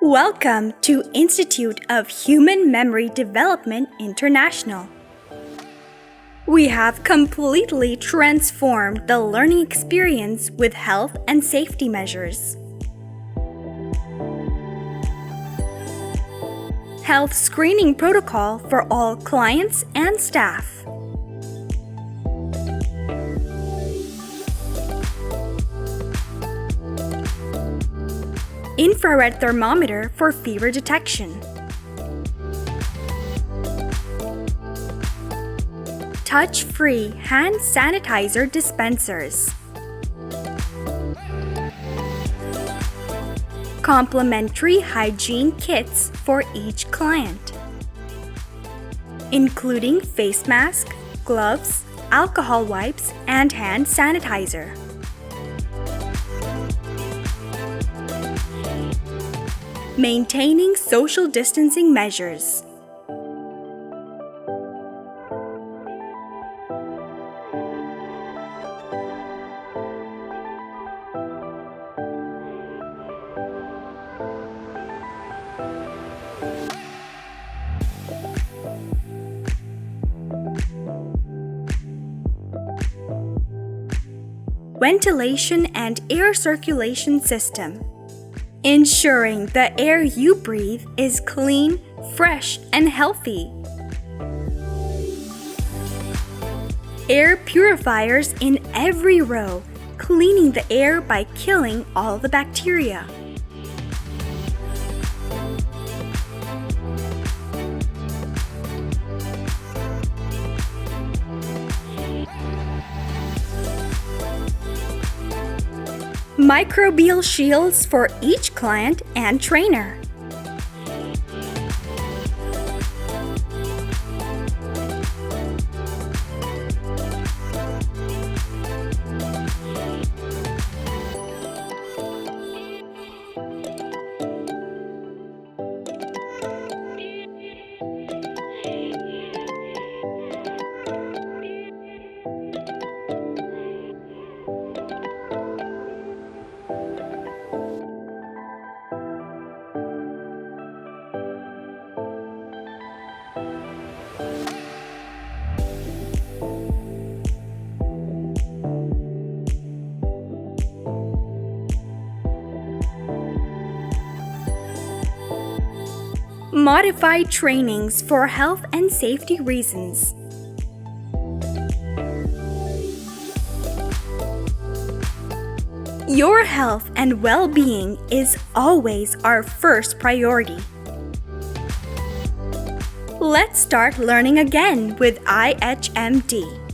Welcome to Institute of Human Memory Development International. We have completely transformed the learning experience with health and safety measures. Health screening protocol for all clients and staff. Infrared thermometer for fever detection. Touch-free hand sanitizer dispensers. Complimentary hygiene kits for each client, including face mask, gloves, alcohol wipes, and hand sanitizer. Maintaining social distancing measures. Ventilation and air circulation system, ensuring the air you breathe is clean, fresh, and healthy. Air purifiers in every row, cleaning the air by killing all the bacteria. Microbial shields for each client and trainer. Modified trainings for health and safety reasons. Your health and well-being is always our first priority. Let's start learning again with IHMD.